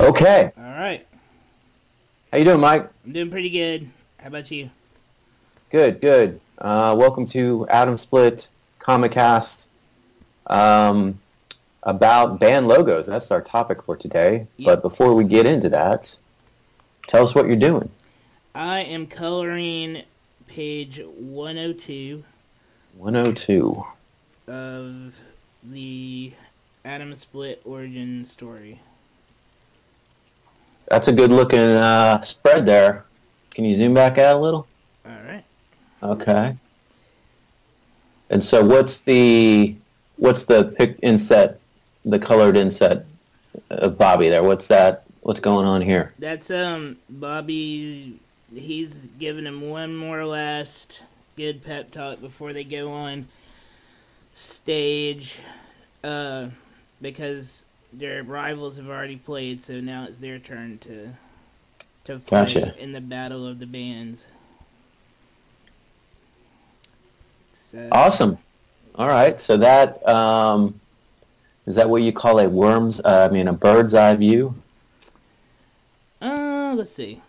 Okay. All right. How you doing, Mike? I'm doing pretty good. How about you? Good, good. Welcome to Atomsplit Comic Cast about band logos. That's our topic for today. But Yep. before we get into that, tell us what you're doing. I am coloring page 102 102. of the Atomsplit origin story. That's a good looking spread there. Can you zoom back out a little? All right. Okay. And so what's the pick inset, the colored inset of Bobby there? What's that? What's going on here? That's Bobby. He's giving him one more last good pep talk before they go on stage, because their rivals have already played, so now it's their turn to fight Gotcha. in the battle of the bands. So Awesome. All right. So that is that what you call a a bird's eye view? let's see.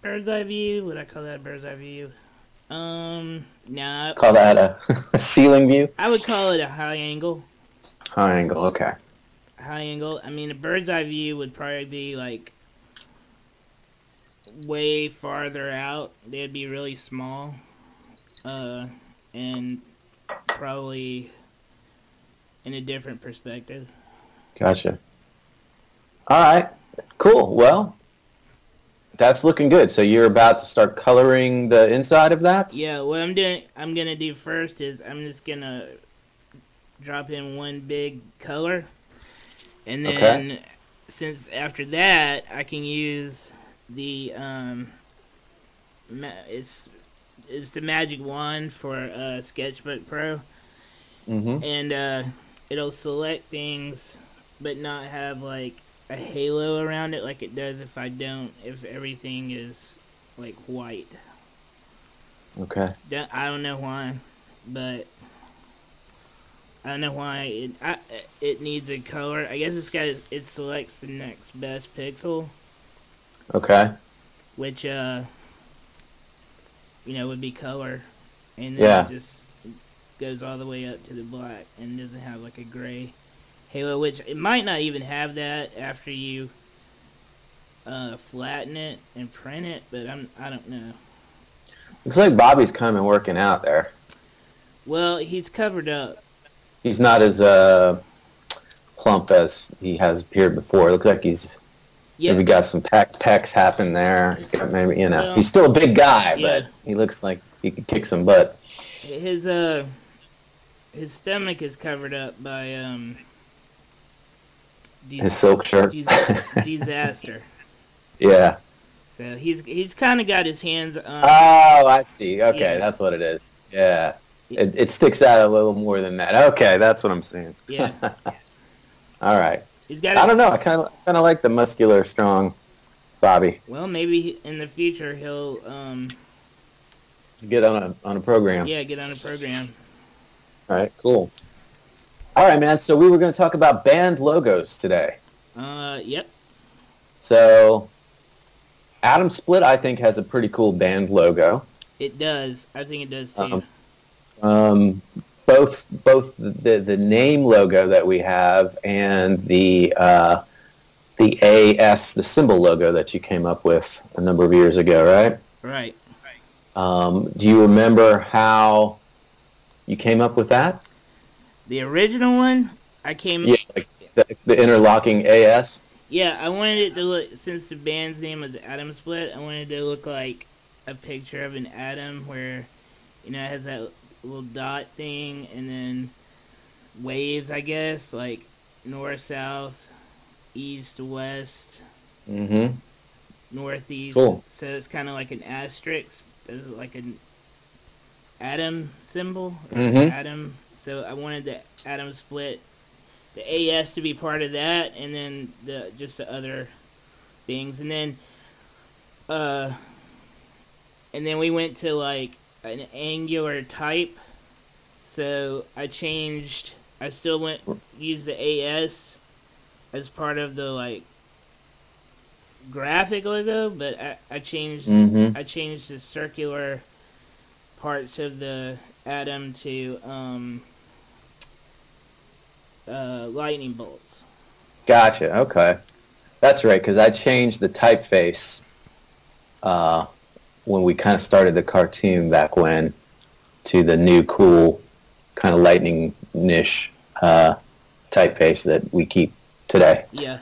Bird's eye view. Would I call that a bird's eye view? No. Call that a ceiling view? I would call it a high angle. High angle. Okay. High angle. I mean, a bird's eye view would probably be like way farther out. They'd be really small, and probably in a different perspective. Gotcha. All right. Cool. Well, that's looking good. So you're about to start coloring the inside of that? Yeah. What I'm gonna do first is I'm just gonna drop in one big color, and then since after that I can use the it's the magic wand for Sketchbook Pro, Mm-hmm. and it'll select things but not have like a halo around it like it does if everything is like white. Okay. I don't know why, but I don't know why it needs a color. I guess it selects the next best pixel, Okay. which would be color, and then Yeah. it just goes all the way up to the black and doesn't have like a gray halo, which it might not even have that after you flatten it and print it, but I don't know. Looks like Bobby's kind of been working out there. Well, he's covered up. He's not as plump as he has appeared before. It looks like he's maybe got some pecs happen there. He's got maybe Well, he's still a big guy, yeah. but he looks like he could kick some butt. His stomach is covered up by His silk shirt. disaster. Yeah. So he's kind of got his hands on. Oh, I see. Okay, Yeah. that's what it is. Yeah. It sticks out a little more than that. Okay, that's what I'm seeing. Yeah. All right. He's got. I don't know. I kind of like the muscular, strong Bobby. Well, maybe in the future he'll Get on a program. yeah, get on a program. All right. Cool. All right, man. So we were going to talk about band logos today. Yep. So Atomsplit, I think, has a pretty cool band logo. It does. I think it does too. Both the name logo that we have and the AS, the symbol logo that you came up with a number of years ago, right? Right. Do you remember how you came up with that? The original one, I came. Yeah, like the interlocking AS. Yeah, I wanted it to look, since the band's name was Atomsplit, I wanted it to look like a picture of an atom where, it has that little dot thing, and then waves, I guess, like north, south, east, west, Mm-hmm. northeast. Cool. So it's kind of like an asterisk, it's like an atom symbol, or Mhm. atom. So I wanted the Atomsplit, the AS to be part of that, and then just the other things, and then we went to like an angular type. So I still used the AS as part of the like graphic logo, but I changed Mm-hmm. I changed the circular parts of the atom to lightning bolts. Gotcha. Okay, that's right. Because I changed the typeface uh, when we kind of started the cartoon back when to the new cool kind of lightning niche typeface that we keep today. Yeah.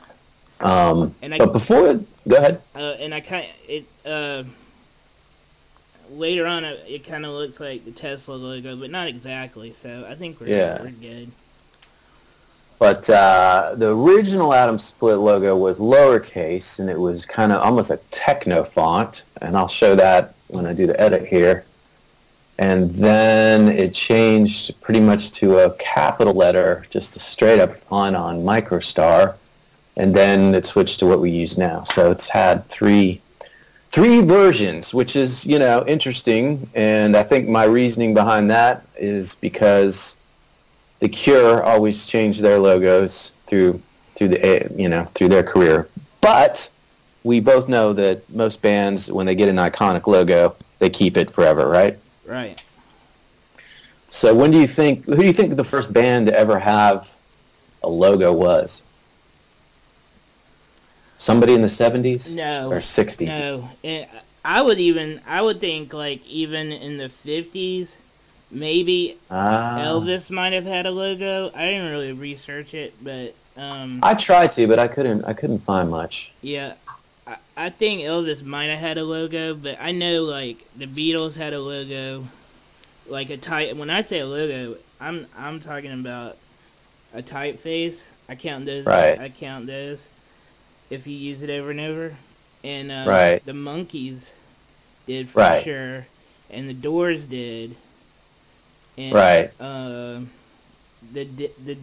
But before, go ahead. And I kind it later on it kind of looks like the Tesla logo, but not exactly. So I think we're good. But the original Atomsplit logo was lowercase, and it was kind of almost a techno font, and I'll show that when I do the edit here. And then it changed pretty much to a capital letter, just a straight up font on MicroStar, and then it switched to what we use now. So it's had three versions, which is, interesting, and I think my reasoning behind that is because The Cure always changed their logos through their career. But we both know that most bands, when they get an iconic logo, they keep it forever, right? Right. So who do you think the first band to ever have a logo was? Somebody in the 70s? No. Or 60s? No. I would think like even in the 50s, maybe Elvis might have had a logo. I didn't really research it, but I tried to, but I couldn't find much. Yeah, I think Elvis might have had a logo, but I know like the Beatles had a logo, like a type. When I say a logo, I'm talking about a typeface. I count those. Right. I count those. If you use it over and over, and right. The Monkees did for sure, and the Doors did. And, right. The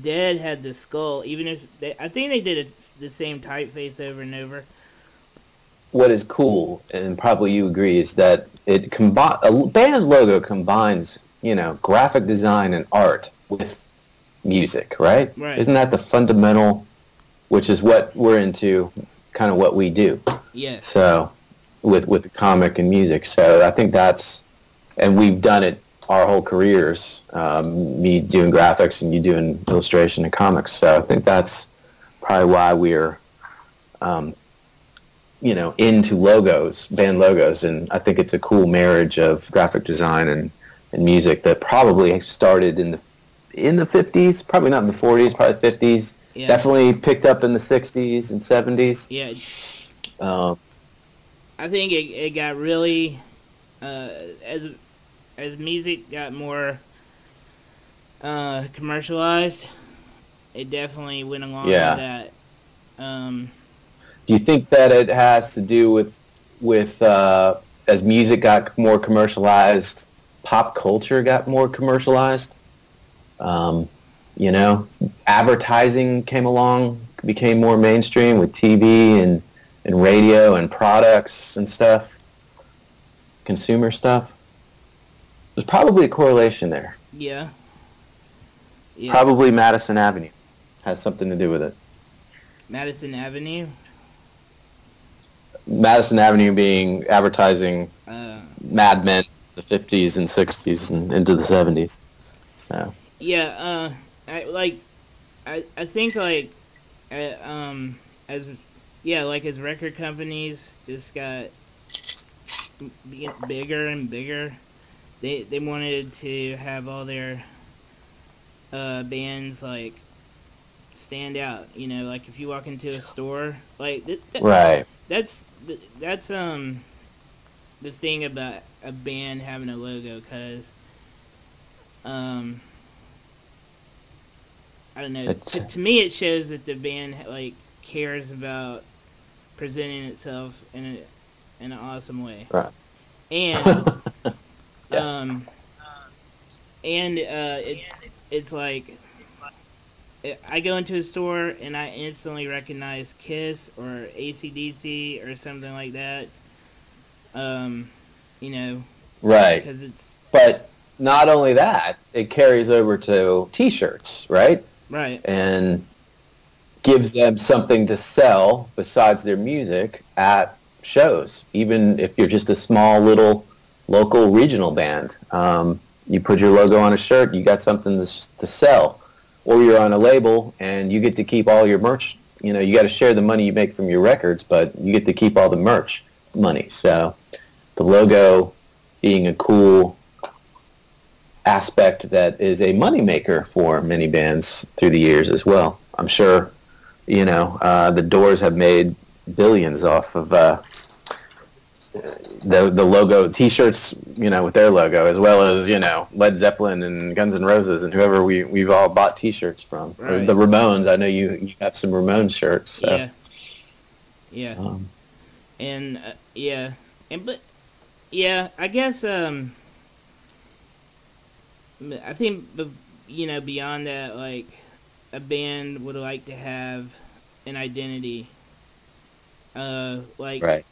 Dead had the skull. Even if I think they did the same typeface over and over. What is cool, and probably you agree, is that a band logo combines, graphic design and art with music, right? Right. Isn't that the fundamental, which is what we're into, kind of what we do. Yes. So, with the comic and music. So I think and we've done it our whole careers, me doing graphics and you doing illustration and comics. So I think that's probably why we're, into logos, band logos. And I think it's a cool marriage of graphic design and music that probably started in the 50s, probably not in the 40s, probably 50s. Yeah. Definitely picked up in the 60s and 70s. Yeah. I think it got really, as music got more commercialized, it definitely went along with that. Do you think that it has to do with as music got more commercialized, pop culture got more commercialized? Advertising came along, became more mainstream with TV and radio and products and stuff, consumer stuff. There's probably a correlation there. Yeah. Probably Madison Avenue has something to do with it. Madison Avenue? Madison Avenue being advertising Mad Men in the 50s and 60s and into the 70s. So. Yeah, I think as record companies just got bigger and bigger, they wanted to have all their bands like stand out. Like if you walk into a store, like right. That's the thing about a band having a logo, because I don't know. To me, it shows that the band cares about presenting itself in an awesome way. Right. And it's like I go into a store and I instantly recognize Kiss or AC/DC or something like that. Right. Because it's. But not only that, it carries over to T-shirts, right? Right. And gives them something to sell besides their music at shows. Even if you're just a small little local regional band, you put your logo on a shirt, you got something to sell. Or you're on a label and you get to keep all your merch. You know, you got to share the money you make from your records, but you get to keep all the merch money. So the logo being a cool aspect that is a moneymaker for many bands through the years as well. I'm sure, you know, the Doors have made billions off of the logo, T-shirts, you know, with their logo, as well as, you know, Led Zeppelin and Guns N' Roses and whoever we've all bought T-shirts from. Right. Or the Ramones. I know you have some Ramones shirts. So. Yeah. I guess I think, you know, beyond that, like, a band would like to have an identity. Right.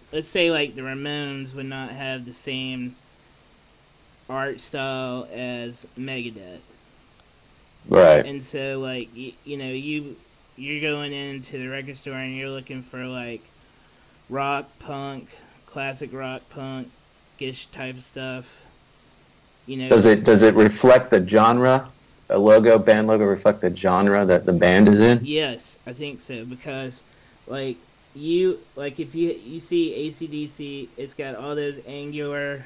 Let's say, like, the Ramones would not have the same art style as Megadeth. Right. And so, like, you know, you're going into the record store and you're looking for, like, rock, punk, classic rock, punk-ish type of stuff. You know, does it reflect the genre? A logo, band logo, reflect the genre that the band is in? Yes, I think so, because like if you see AC/DC, it's got all those angular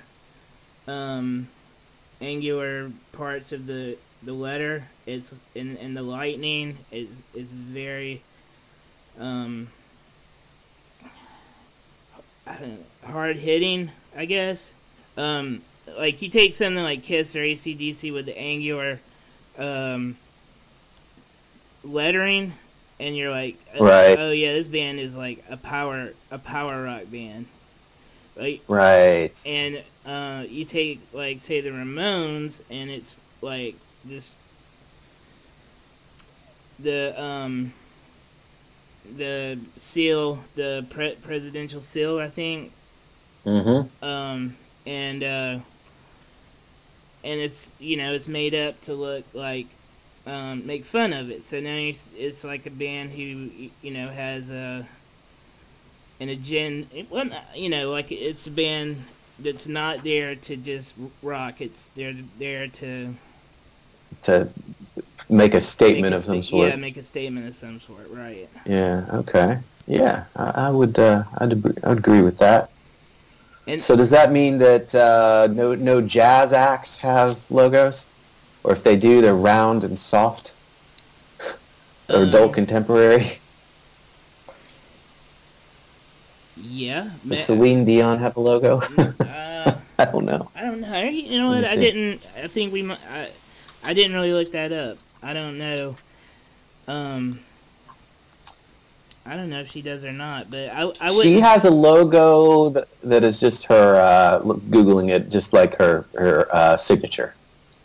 parts of the letter. It's in the lightning is very hard hitting, I guess. Like, you take something like Kiss or AC/DC with the angular lettering, and you're like, right. Oh yeah, this band is like a power rock band, right? Right. And you take, like, say, the Ramones, and it's like this the seal, the presidential seal, I think. Mm-hmm. And it's, you know, it's made up to look like, make fun of it. So now it's like a band who, you know, has an agenda. Well, you know, like, it's a band that's not there to just rock. It's there to make a statement of some sort. Yeah, make a statement of some sort, right? Yeah. Okay. Yeah, I would agree with that. And so does that mean that no jazz acts have logos? Or if they do, they're round and soft? Or adult contemporary? Yeah. Does Celine Dion have a logo? I don't know. You know what? I didn't really look that up. I don't know. I don't know if she does or not, but I would. She has a logo that is just her, Googling it, just like her signature.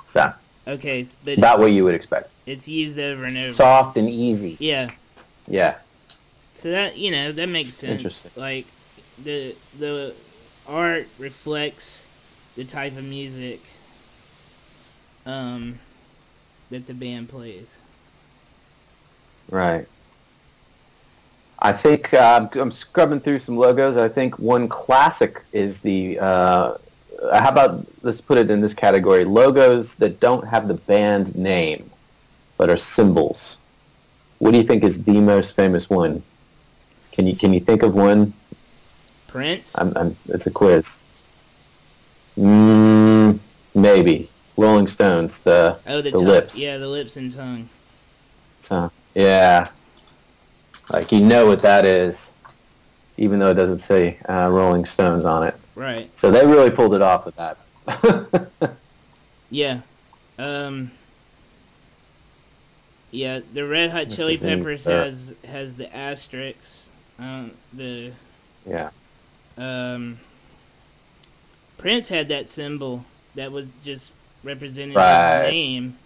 So. Okay, but about what you would expect. It's used over and over. Soft and easy. Yeah. Yeah. So that, you know, that makes sense. Interesting. Like, the art reflects the type of music that the band plays. Right. I think I'm scrubbing through some logos. I think one classic is the how about, let's put it in this category, logos that don't have the band name but are symbols. What do you think is the most famous one? Can you think of one? Prince? It's a quiz. Maybe. Rolling Stones, the lips. Yeah, the lips and tongue. So, yeah. Like, you know what that is, even though it doesn't say Rolling Stones on it. Right. So they really pulled it off with that. Yeah. Yeah, the Red Hot Chili Peppers has the asterisks. Yeah. Prince had that symbol that was just representing his name,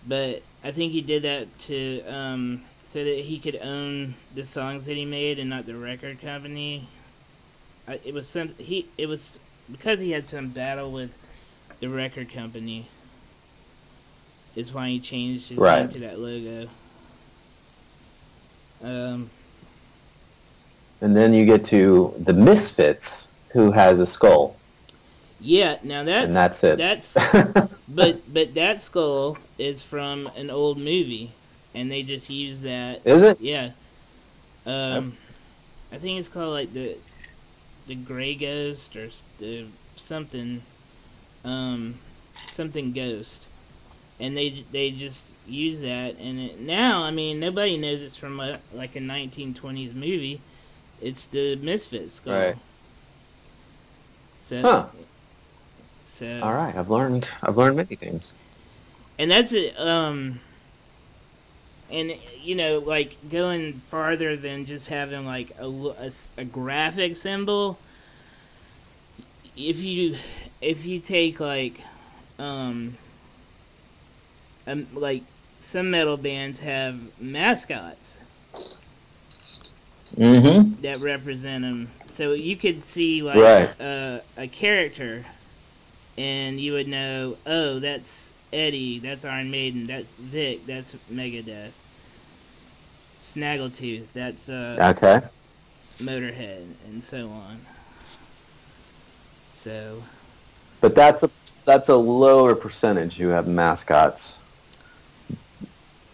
but I think he did that to so that he could own the songs that he made and not the record company. It was because he had some battle with the record company. Is why he changed his name to that logo. Um, And then you get to the Misfits, who has a skull, yeah, now and that's it. but that skull is from an old movie, and they just use that. Is it? Yeah. Yep. I think it's called like the Gray Ghost or the something, um, something Ghost, and they just use that. And now, I mean, nobody knows it's from like a 1920s movie. It's the Misfit skull. Right. So. Huh. So. All right, I've learned many things. And that's it. And you know, like going farther than just having like a graphic symbol. If you take like some metal bands have mascots Mm-hmm. that represent them, so you could see like Right. a character, and you would know, oh, that's Eddie, that's Iron Maiden, that's Vic, that's Megadeth, Snaggletooth, that's Okay. Motorhead, and so on. So, But that's a lower percentage who have mascots,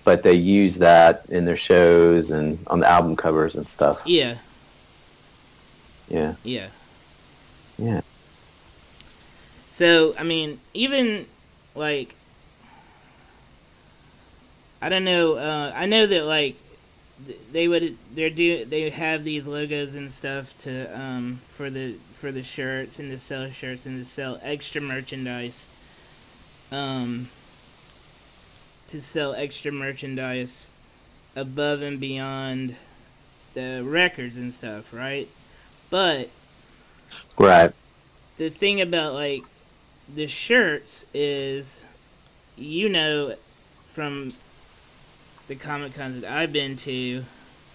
but they use that in their shows and on the album covers and stuff. yeah. Yeah. Yeah. Yeah. So, I mean, even like I don't know. I know that like they have these logos and stuff to for the shirts and to sell shirts and to sell extra merchandise. To sell extra merchandise above and beyond the records and stuff, right? But Right. the thing about like the shirts is, you know, from the Comic Cons that I've been to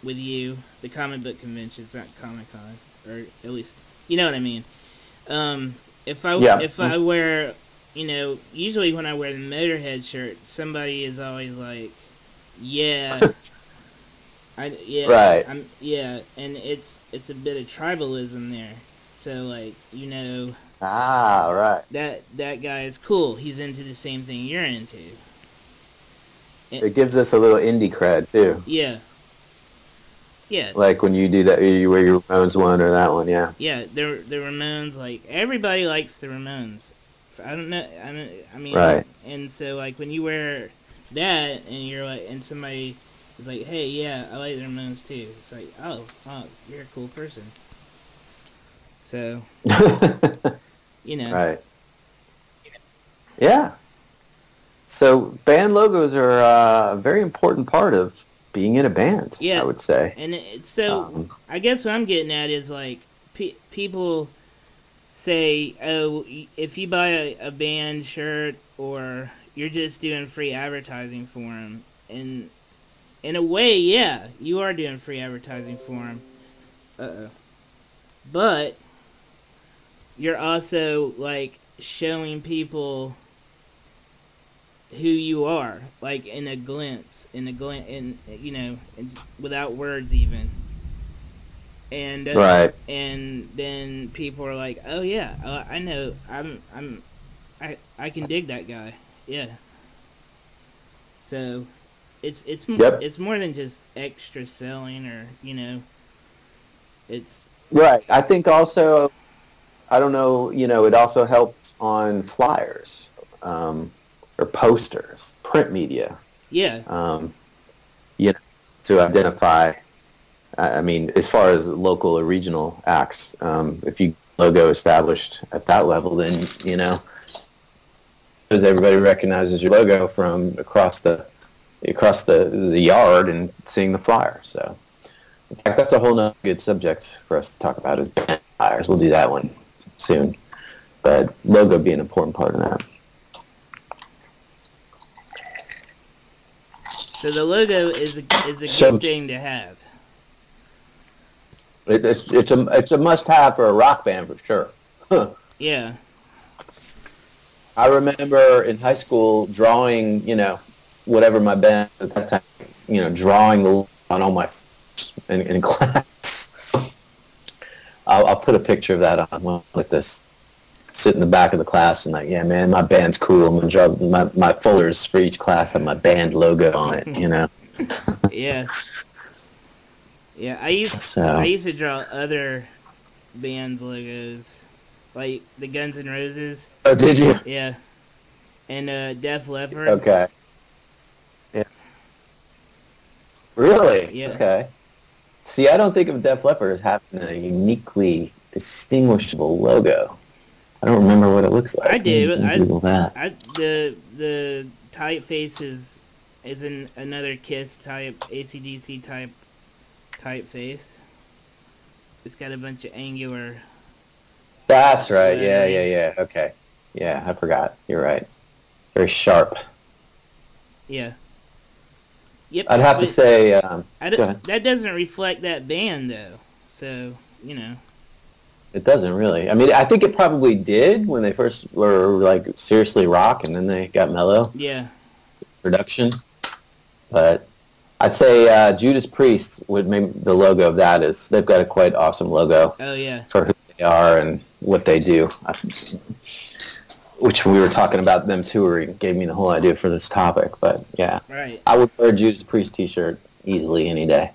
with you, the comic book conventions, not Comic Con, or at least you know what I mean. If I wear, you know, usually when I wear the Motorhead shirt, somebody is always like, yeah, Right. and it's a bit of tribalism there. So like, you know, Right. that guy is cool. He's into the same thing you're into. It gives us a little indie cred too. Yeah. Yeah. Like when you do that, you wear your Ramones one or that one, yeah. Yeah, the Ramones, like everybody likes the Ramones. I don't know. I mean, Right. And so like when you wear that and you're like, and somebody is like, hey, yeah, I like the Ramones too. It's like, oh, you're a cool person. So, you know. Right. Yeah. So band logos are a very important part of being in a band, Yeah. I would say. And so I guess what I'm getting at is like people say, oh, if you buy a band shirt, or you're just doing free advertising for them. And in a way, yeah, you are doing free advertising for them. But you're also like showing people who you are, like in a glimpse, in you know, without words even. And Right. And then people are like, oh yeah, I know, I can dig that guy, yeah. So it's Yep. it's more than just extra selling, or you know, it's Right. I think also, I don't know, you know, it also helps on flyers, or posters, print media, yeah, you know, to identify. I mean, as far as local or regional acts, if you logo established at that level, then you know, because everybody recognizes your logo from across the yard and seeing the flyer. So, in fact, that's a whole nother good subject for us to talk about, is band flyers. We'll do that one soon, but logo being an important part of that. so the logo is a good thing to have. It's a must-have for a rock band for sure. Yeah. I remember in high school drawing, you know, whatever my band at that time, you know, drawing on all my in class. I'll put a picture of that on like this. Sit in the back of the class and like, yeah, man, my band's cool. I'm gonna draw my folders for each class have my band logo on it. You know. Yeah. Yeah, I used to draw other bands' logos, like the Guns N' Roses. Oh, did you? Yeah, and Def Leppard. Okay. Yeah. Really? Yeah. Okay. See, I don't think of Def Leppard as having a uniquely distinguishable logo. I don't remember what it looks like. I do. Google that. The typeface is another Kiss type, AC/DC typeface. It's got a bunch of angular. That's right. Yeah. Okay. Yeah, I forgot. You're right. Very sharp. Yeah. Yep. I'd have to say. Go ahead. That doesn't reflect that band though. So It doesn't really. I mean, I think it probably did when they first were like seriously rock, and then they got mellow. Yeah. Production, but I'd say Judas Priest would make the logo of that is they've got a quite awesome logo. Oh yeah. For who they are and what they do. Which we were talking about them touring gave me the whole idea for this topic, but yeah. Right. I would wear a Judas Priest t-shirt easily any day.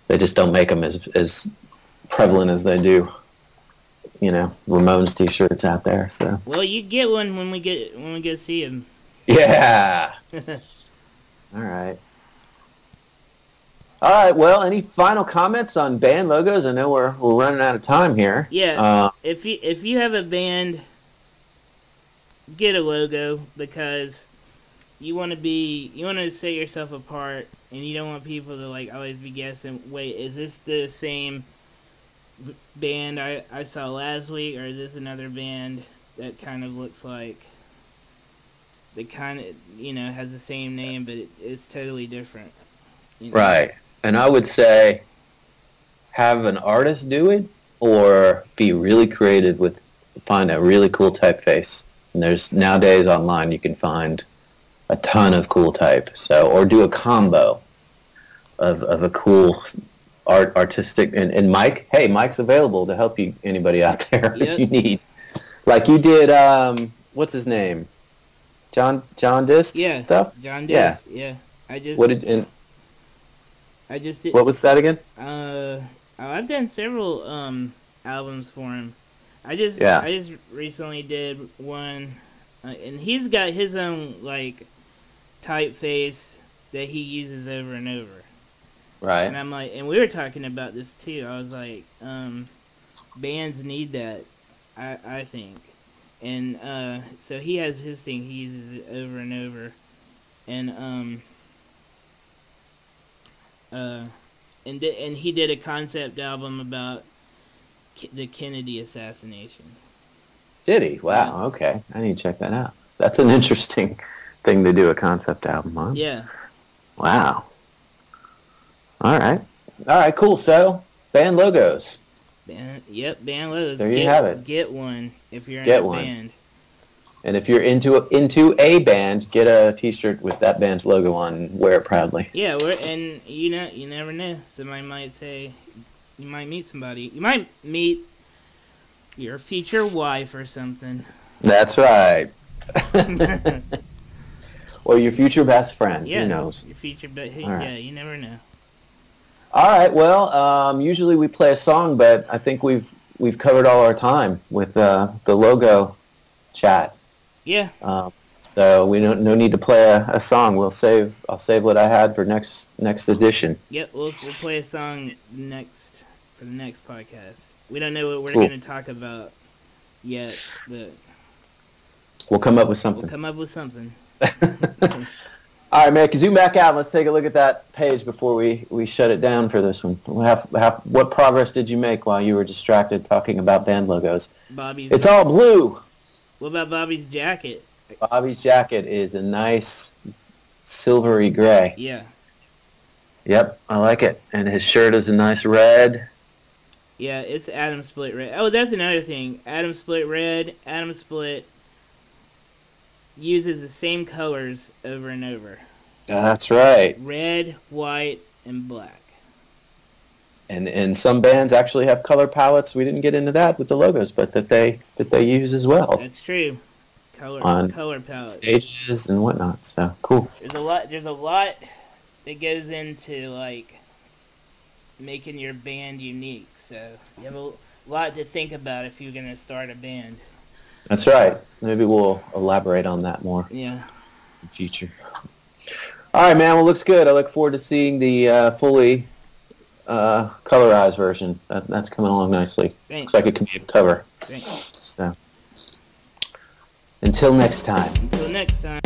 They just don't make them as prevalent as they do. Ramones t-shirts out there. So. Well, you get one when we get to see him. Yeah. All right. All right. Well, any final comments on band logos? I know we're running out of time here. Yeah. If you have a band, get a logo because you want to set yourself apart, and you don't want people to like always be guessing. Wait, is this the same band I saw last week, or is this another band that kind of looks like that kind of has the same name, but it's totally different. Right. And I would say have an artist do it, or be really creative find a really cool typeface. And there's nowadays online you can find a ton of cool type. So, or do a combo of a cool artistic and Mike. Hey, Mike's available to help you. Anybody out there if you need, like you did. What's his name? John Dist stuff. John Dist. Yeah. I just did. What was that again? I've done several albums for him. I just recently did one, and he's got his own like typeface that he uses over and over. Right. And I'm like, and we were talking about this too. I was like, bands need that, I think. And so he has his thing. He uses it over and over, and he did a concept album about the Kennedy assassination. Did he? Wow. Yeah. Okay, I need to check that out. That's an interesting thing to do a concept album on. Yeah. Wow. All right. Cool. So, band logos. Band logos. There you have it. Get one if you're in a band. And if you're into a band, get a T-shirt with that band's logo on and wear it proudly. Yeah, and you never know. Somebody might say, you might meet somebody. You might meet your future wife or something. That's right. Or your future best friend. Yeah, who knows? Your future you never know. All right. Well, usually we play a song, but I think we've covered all our time with the logo chat. Yeah. So we no need to play a song. I'll save what I had for next edition. Yep. We'll play a song next for the next podcast. We don't know what we're going to talk about yet, but we'll come up with something. All right, man. Zoom back out. Let's take a look at that page before we shut it down for this one. What progress did you make while you were distracted talking about band logos? It's all blue. What about Bobby's jacket? Bobby's jacket is a nice silvery gray. Yeah. Yep, I like it. And his shirt is a nice red. Yeah, it's Atomsplit red. Oh, that's another thing. Atomsplit red. Atomsplit uses the same colors over and over. That's right. Red, white, and black. And some bands actually have color palettes. We didn't get into that with the logos, but that they use as well That's true. on Color palettes. stages and whatnot. So cool. There's a lot that goes into like making your band unique. So you have a lot to think about if you're gonna start a band. That's right. Maybe we'll elaborate on that more Yeah. in future. All right, man. Well, looks good. I look forward to seeing the fully colorized version. That's coming along nicely. Thanks. Looks like it can be a cover. Thanks. So, until next time. Until next time.